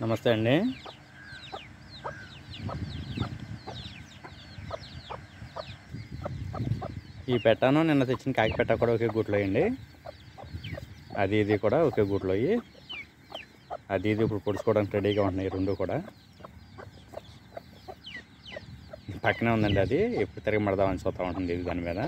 నమస్తే అండి. ఈ పెట్టాను నిన్న తెచ్చిన కాకి పెట్ట కూడా ఒకే గూట్లో అయ్యండి. అది ఇది కూడా ఒకే గూట్లో అయ్యి అది ఇది ఇప్పుడు పొడుచుకోవడానికి రెడీగా ఉంటున్నాయి రెండు కూడా. పక్కనే ఉందండి, అది ఎప్పుడు తిరిగి మడదామని చూస్తూ ఉంటుంది ఇది దాని మీద.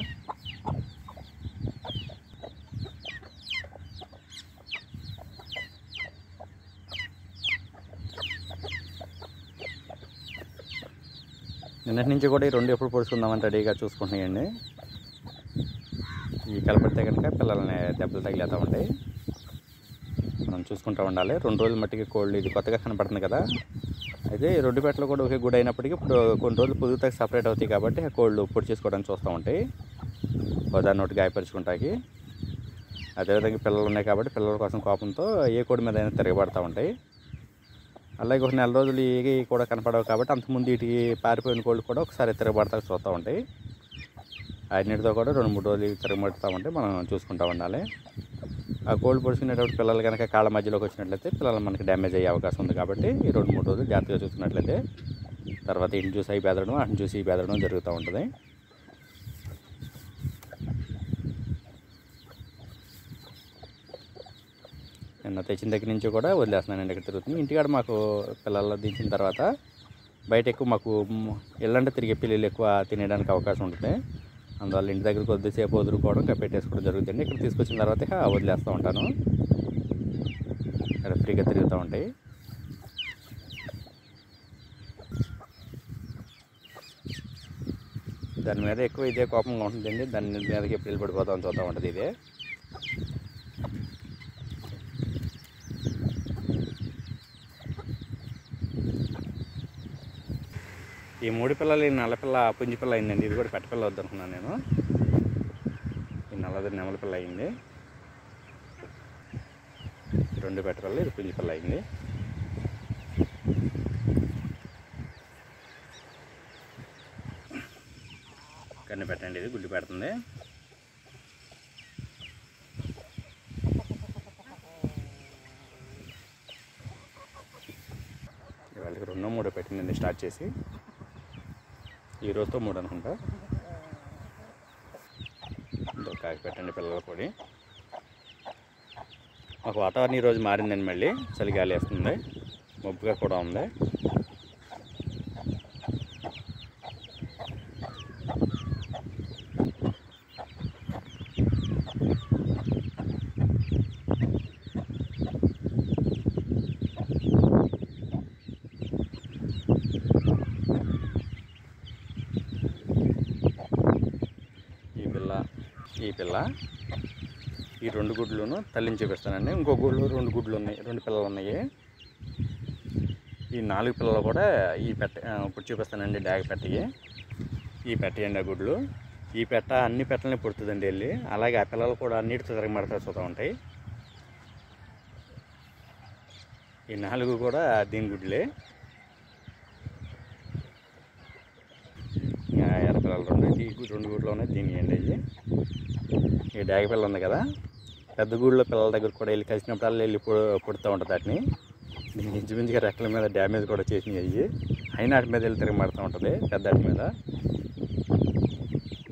నిన్నటి నుంచి కూడా ఈ రెండు ఎప్పుడు పొడుచుకుందామని రెడీగా చూసుకుంటున్నాయండి. ఈ కలపెడితే కనుక పిల్లల్ని దెబ్బలు తగిలేస్తూ ఉంటాయి, మనం చూసుకుంటూ ఉండాలి. 2 రోజుల మట్టికి కోళ్ళు ఇది కొత్తగా కనపడుతుంది కదా. అయితే ఈ రెండు పెట్టలు కూడా ఒకే గుడి అయినప్పటికీ ఇప్పుడు కొన్ని రోజులు పొద్దుతాకి సపరేట్ అవుతాయి కాబట్టి ఆ కోళ్ళు పొడి చేసుకోవడానికి చూస్తూ ఉంటాయి, దాన్ని ఒకటి గాయపరుచుకుంటాకి. అదేవిధంగా పిల్లలు ఉన్నాయి కాబట్టి పిల్లల కోసం కోపంతో ఏ కోడి మీద అయినా తిరగబడుతూ ఉంటాయి. అలాగే ఒక నెల రోజులు ఇవి కూడా కనపడవు కాబట్టి అంతకుముందు వీటికి పారిపోయిన కోళ్ళు కూడా ఒకసారి తిరగబడతా చూస్తూ ఉంటాయి. అన్నిటితో కూడా 2-3 రోజులు తిరగబడుతూ ఉంటే మనం చూసుకుంటూ ఉండాలి. ఆ కోళ్ళు పొడుచుకునేటప్పుడు పిల్లలు కనుక కాళ్ళ మధ్యలోకి వచ్చినట్లయితే పిల్లలు మనకి డ్యామేజ్ అయ్యే అవకాశం ఉంది కాబట్టి ఈ 2-3 రోజులు జాగ్రత్తగా చూసుకున్నట్లయితే తర్వాత ఇంటి చూసి అవి బెదరడం అటు చూసి ఈ బెదరడం జరుగుతూ ఉంటుంది. నిన్న తెచ్చిన దగ్గర నుంచి కూడా వదిలేస్తున్నానండి, ఇక్కడ తిరుగుతుంది. ఇంటికాడ మాకు పిల్లలు దించిన తర్వాత బయట ఎక్కువ మాకు ఇళ్ళంటే తిరిగే పిల్లలు ఎక్కువ తినేయడానికి అవకాశం ఉంటుంది. అందువల్ల ఇంటి దగ్గర కొద్దిసేపు వదులుకోవడం పెట్టేసుకోవడం జరుగుతుంది. ఇక్కడ తీసుకొచ్చిన తర్వాత వదిలేస్తూ ఉంటాను, ఇక్కడ ఫ్రీగా తిరుగుతూ ఉంటాయి. దాని మీద ఎక్కువ ఇదే కోపంగా ఉంటుందండి, దాని మీదకి ఎప్పుడు వెళ్ళిపడిపోతామని చూస్తూ ఉంటుంది ఇదే. ఈ 3 పిల్లలు, ఈ నల్లపిల్ల పుంజి పిల్ల అయిందండి. ఇది కూడా పెట్టపిల్ల వద్దనుకున్నాను నేను. ఈ నల్లది నెమల పిల్ల అయింది, 2 పెట్టపిల్ల, ఇది పుంజి పిల్ల అయింది. కన్ను పెట్టండి, ఇది గుడ్డు పెడుతుంది. వాళ్ళకి 2-3 పెట్టిందండి స్టార్ట్ చేసి, ఈ రోజుతో 3 అనుకుంటా. కాకి పెట్టండి పిల్లల పొడి. మాకు వాతావరణం ఈరోజు మారిందండి, మళ్ళీ చలిగాలి వేస్తుంది, మబ్బుగా కూడా ఉంది. ఈ పిల్ల ఈ 2 గుడ్లను తల్లిని చూపిస్తానండి. ఇంకో గుడ్లు 2 గుడ్లు ఉన్నాయి, 2 పిల్లలు ఉన్నాయి. ఈ 4 పిల్లలు కూడా ఈ పెట్ట ఇప్పుడు చూపిస్తానండి. డాగ పెట్టయి, ఈ పెట్టయండి ఆ గుడ్లు. ఈ పెట్ట అన్ని పెట్టలని పుడుతుందండి వెళ్ళి. అలాగే ఆ పిల్లలు కూడా అన్నిటితో తిరగబడతా చూస్తూ ఉంటాయి. ఈ 4 కూడా దీని గుడ్లే. ఎర్ర పిల్లలు 2 గుడ్లు ఉన్నాయి, దీని అండి అయ్యి. ఈ డాగ పిల్ల ఉంది కదా, పెద్ద గూళ్ళో పిల్లల దగ్గర కూడా వెళ్ళి కలిసినప్పుడల్లా వెళ్ళి పుడుతూ ఉంటుంది. వాటిని దీనికి ఇంచుమించుగా రెక్కల మీద డ్యామేజ్ కూడా చేసినాయి అయ్యి, అయినా వాటి మీద వెళ్ళి తిరగబడుతూ ఉంటుంది పెద్ద వాటి మీద.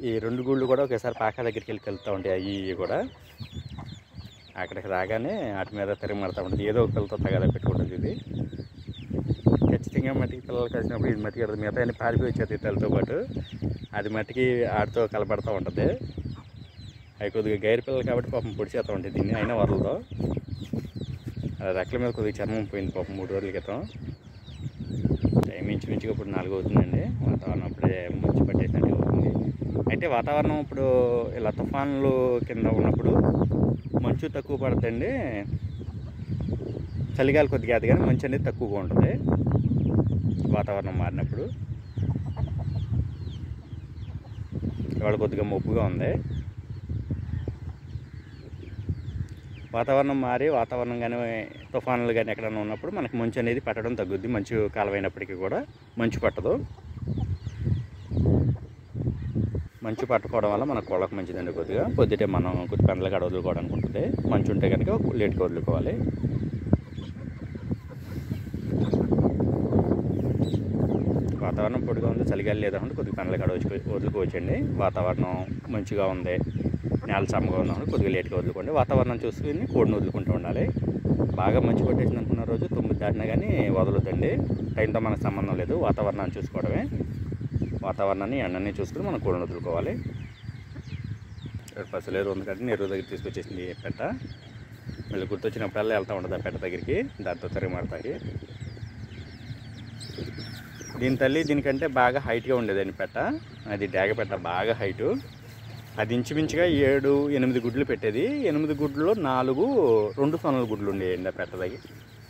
ఈ 2 గూళ్ళు కూడా ఒకేసారి పాక దగ్గరికి వెళ్ళి వెళ్తూ ఉంటాయి. అవి కూడా అక్కడికి రాగానే వాటి మీద తిరగబడుతూ ఉంటుంది. ఏదో ఒక పిల్లతో తగదా పెట్టుకుంటుంది ఇది. ఖచ్చితంగా మట్టికి పిల్లలు కలిసినప్పుడు ఇది మట్టికి మిగతా అన్ని పారిపోయి వచ్చేది తలతో పాటు, అది మట్టికి ఆడితో కలపడుతూ ఉంటుంది. అవి కొద్దిగా గైరు పిల్లలు కాబట్టి పాపం పొడి చేస్తూ ఉంటుంది దీన్ని, అయినా వరలతో. రెక్కల మీద కొద్దిగా చర్మం పోయింది పాపం 3 రోజుల క్రితం. టైం ఇంచుమించుగా ఇప్పుడు 4 అవుతుందండి. వాతావరణం అప్పుడే మంచు పట్టేసినట్టు అవుతుంది. అయితే వాతావరణం ఇప్పుడు ఇలా తుఫాన్లు కింద ఉన్నప్పుడు మంచు తక్కువ పడుతుందండి, చలిగాలి కొద్దిగా అది, కానీ మంచు అనేది తక్కువగా ఉంటుంది వాతావరణం మారినప్పుడు. ఇవాళ కొద్దిగా మబ్బుగా ఉంది. వాతావరణం మారి వాతావరణం కానీ తుఫానులు కానీ ఎక్కడైనా ఉన్నప్పుడు మనకి మంచు అనేది పట్టడం తగ్గుద్ది. మంచు కాలం అయినప్పటికీ కూడా మంచు పట్టదు. మంచు పట్టుకోవడం వల్ల మన కోళ్ళకు మంచిదండి. కొద్దిగా పొద్దుటే మనం కొద్ది పెందల కాడ వదులుకోవడానికి ఉంటుంది. మంచు ఉంటే కనుక లేట్గా వదులుకోవాలి. వాతావరణం పొడిగా ఉంది, చలిగాలి లేదంటే కొద్దిగా పెనల కాడ వదులుకోవచ్చండి. వాతావరణం మంచిగా ఉంది, నేల చమ్మగా ఉందంటే కొద్దిగా లేట్గా వదులుకోండి. వాతావరణం చూసుకుని కోడిని వదులుకుంటూ ఉండాలి. బాగా మంచి పట్టేసింది అనుకున్న రోజు 9 దాటినా కానీ వదలొద్దండి. టైంతో మనకు సంబంధం లేదు, వాతావరణాన్ని చూసుకోవడమే. వాతావరణాన్ని ఎండని చూసుకుని మనం కోడిని వదులుకోవాలి. పసులు ఎరువు ఉంది కాబట్టి ఎరువు దగ్గర తీసుకొచ్చేసింది పెట్ట. మళ్ళీ గుర్తొచ్చినప్పుడల్లా వెళ్తూ ఉంటుంది ఆ పెట్ట దగ్గరికి, దాంతో తిరగమాడతాయి. దీనికంటే బాగా హైట్గా ఉండేదండి పెట్ట. అది డాగ పెట్ట, బాగా హైటు. అది ఇంచుమించుగా 7-8 గుడ్లు పెట్టేది. 8 గుడ్లలో 2 సొనల గుడ్లు ఉండేయండి ఆ పెట్ట దగ్గర.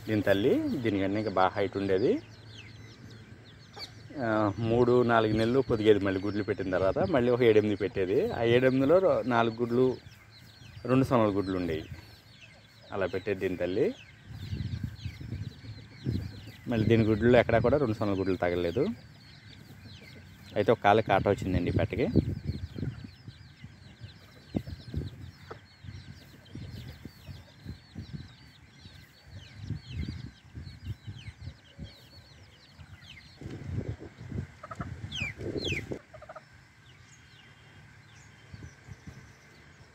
దీని తల్లి దీనికన్నా ఇంకా బాగా హైట్ ఉండేది. 3-4 నెలలు పొదిగేది. మళ్ళీ గుడ్లు పెట్టిన తర్వాత మళ్ళీ ఒక 7-8 పెట్టేది. ఆ 7-8లో 4 గుడ్లు 2 సొనల గుడ్లు ఉండేవి. అలా పెట్టేది దీని తల్లి. మళ్ళీ దీని గుడ్లు ఎక్కడా కూడా 2 సొనల గుడ్లు తగలేదు. అయితే ఒక కాళ్ళకి కాట వచ్చిందండి పెట్టకి.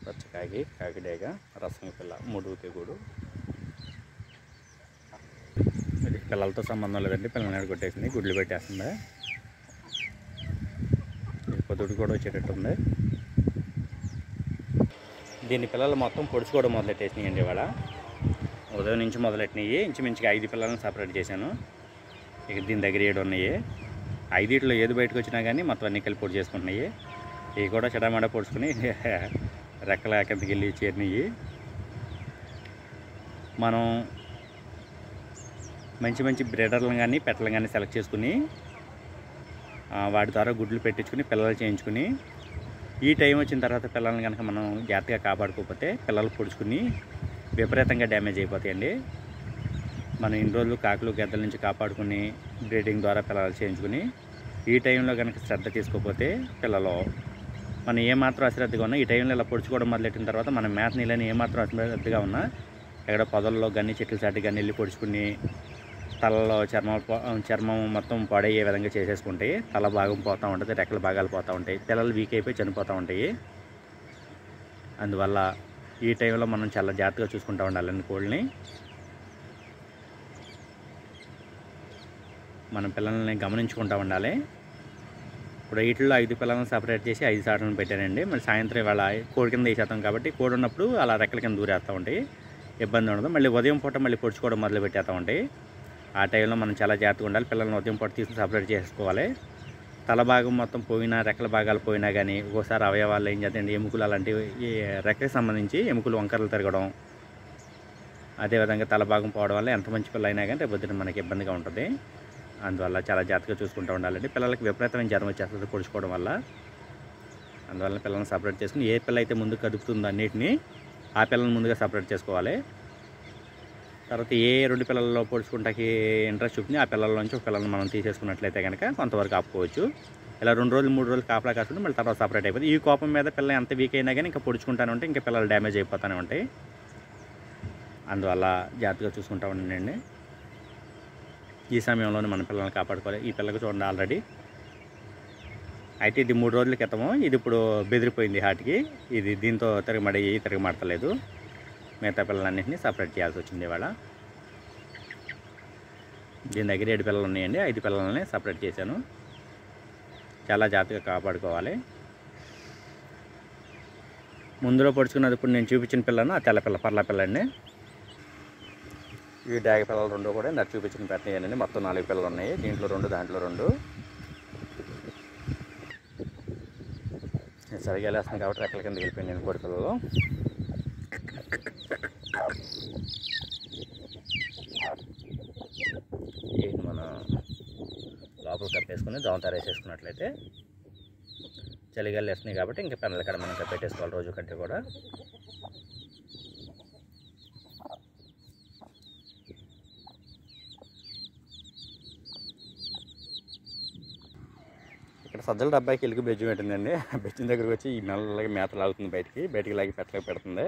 పచ్చకాకి, కాకిడేగ, రసం పిల్ల, 3 తెగుడు. పిల్లలతో సంబంధం లేదండి, పిల్లలని కొట్టేసింది, గుడ్లు పెట్టేస్తుంది. పొద్దుడు కూడా వచ్చేటట్టుంది. దీని పిల్లలు మొత్తం పొడుచుకోవడం మొదలెట్టేసినాయండి ఇవాళ. ఉదయం నుంచి మొదలెట్టినాయి. ఇంచుమించుగా 5 పిల్లలను సపరేట్ చేశాను. ఇక దీని దగ్గర 7 ఉన్నాయి. 5 ఏది బయటకు వచ్చినా కానీ మొత్తం అన్నీ కలిపి పొడి చేసుకుంటున్నాయి. ఇవి కూడా చెడమడ పొడుచుకుని రెక్కల కిందకి వెళ్ళి చేరినాయి. మనం మంచి బ్రీడర్లను కానీ పెట్టలను కానీ సెలెక్ట్ చేసుకుని వాటి ద్వారా గుడ్లు పెట్టించుకుని పిల్లలు చేయించుకుని, ఈ టైం వచ్చిన తర్వాత పిల్లల్ని కనుక మనం జాగ్రత్తగా కాపాడుకోకపోతే పిల్లలు పొడుచుకుని విపరీతంగా డ్యామేజ్ అయిపోతాయండి. మనం ఇన్ని రోజులు కాకులు గెద్దల నుంచి కాపాడుకుని బ్రీడింగ్ ద్వారా పిల్లలు చేయించుకుని ఈ టైంలో కనుక శ్రద్ధ తీసుకోకపోతే పిల్లలు మనం ఏమాత్రం అశ్రద్ధగా ఉన్నా ఈ టైంలో ఇలా పొడుచుకోవడం మొదలెట్టిన తర్వాత మన మేత నీళ్ళని ఏమాత్రం అశ్రద్ధగా ఉన్నా ఎక్కడ పొదల్లో కానీ చెట్ల చాటు కానీ వెళ్ళి పొడుచుకుని తలలో చర్మం మొత్తం పాడయ్యే విధంగా చేసేసుకుంటాయి. తల భాగం పోతూ ఉంటుంది, రెక్కల భాగాలు పోతూ ఉంటాయి, పిల్లలు వీక్ అయిపోయి చనిపోతూ ఉంటాయి. అందువల్ల ఈ టైంలో మనం చాలా జాగ్రత్తగా చూసుకుంటూ ఉండాలండి కోళ్ళని. మనం పిల్లల్ని గమనించుకుంటూ ఉండాలి. ఇప్పుడు వీటిలో 5 పిల్లలను సపరేట్ చేసి 5 సాటలను పెట్టానండి. మళ్ళీ సాయంత్రం ఇవాళ కోడి కింద వేసేస్తాం కాబట్టి కోడి ఉన్నప్పుడు అలా రెక్కల కింద దూరేస్తూ ఉంటాయి, ఇబ్బంది ఉండదు. మళ్ళీ ఉదయం పూట మళ్ళీ పొడుచుకోవడం మొదలు పెట్టేస్తూ ఉంటాయి. ఆ టైంలో మనం చాలా జాగ్రత్తగా ఉండాలి. పిల్లల్ని ఉదయం పూట తీసుకుని సపరేట్ చేసుకోవాలి. తల భాగం మొత్తం పోయినా, రెక్కల భాగాలు పోయినా కానీ ఒక్కోసారి అవయవాళ్ళు ఏం చేస్తాయండి, ఎముకలు అలాంటివి, ఈ రెక్కకి సంబంధించి ఎముకలు వంకరలు తిరగడం, అదేవిధంగా తల భాగం పోవడం వల్ల ఎంత మంచి పిల్ల అయినా కానీ రేపొద్దున మనకి ఇబ్బందిగా ఉంటుంది. అందువల్ల చాలా జాగ్రత్తగా చూసుకుంటూ ఉండాలండి. పిల్లలకి విపరీతమైన జ్వరం వచ్చేస్తుంది పొడుచుకోవడం వల్ల. అందువల్ల పిల్లల్ని సపరేట్ చేసుకుని ఏ పిల్ల అయితే ముందుకు కదుపుతుందో అన్నిటిని ఆ పిల్లల్ని ముందుగా సపరేట్ చేసుకోవాలి. తర్వాత ఏ 2 పిల్లల్లో పొడుచుకుంటాకి ఇంట్రెస్ట్ చూపించి ఆ పిల్లల్లోంచి ఒక పిల్లల్ని మనం తీసేసుకున్నట్లయితే కనుక కొంతవరకు ఆపుకోవచ్చు. ఇలా 2 రోజులు 3 రోజులు కాపలా కాసుకుంటే మళ్ళీ తర్వాత సపరేట్ అయిపోతుంది. ఈ కోపం మీద పిల్ల ఎంత వీక్ అయినా కానీ ఇంకా పొడుచుకుంటానే ఉంటే ఇంకా పిల్లలు డ్యామేజ్ అయిపోతూనే ఉంటాయి. అందువల్ల జాగ్రత్తగా చూసుకుంటూ ఉండండి. ఈ సమయంలోనే మన పిల్లల్ని కాపాడుకోవాలి. ఈ పిల్లకి చూడండి ఆల్రెడీ అయితే ఇది 3 రోజుల క్రితము, ఇది ఇప్పుడు బెదిరిపోయింది హార్ట్కి. ఇది దీంతో తిరగమాడతలేదు. మిగతా పిల్లలన్నింటినీ సపరేట్ చేయాల్సి వచ్చింది ఇవాళ. దీని దగ్గర 7 పిల్లలు ఉన్నాయండి. 5 పిల్లలని సపరేట్ చేశాను. చాలా జాగ్రత్తగా కాపాడుకోవాలి. ముందులో పొడుచుకున్నది ఇప్పుడు నేను చూపించిన పిల్లను ఆ తెల్ల పిల్ల, పర్ల పిల్ల అండి. ఈ డాగ పిల్లలు 2 కూడా నాకు చూపించిన పెట్టినాయండి. మొత్తం 4 పిల్లలు ఉన్నాయి. దీంట్లో 2, దాంట్లో 2. సరిగా వెళ్ళేస్తాను కాబట్టి రెక్కల కింద వెళ్ళిపోయింది నేను కోడి పిల్లలు. వీటిని మనం లోపల కప్పేసుకుని దోమతారు వేసేసుకున్నట్లయితే చలిగాలు వేస్తున్నాయి కాబట్టి ఇంకా పెన్నల కాడ మనం కప్పేసుకోవాలి రోజు కంటే కూడా. ఇక్కడ సజ్జల డబ్బాకి ఎలుగు బెజ్జం పెట్టిందండి. బెజ్జం దగ్గరకు వచ్చి ఈ మెల్లగా మేత లాగుతుంది, బయటికి లాగి పెట్టలేక పెడుతుంది.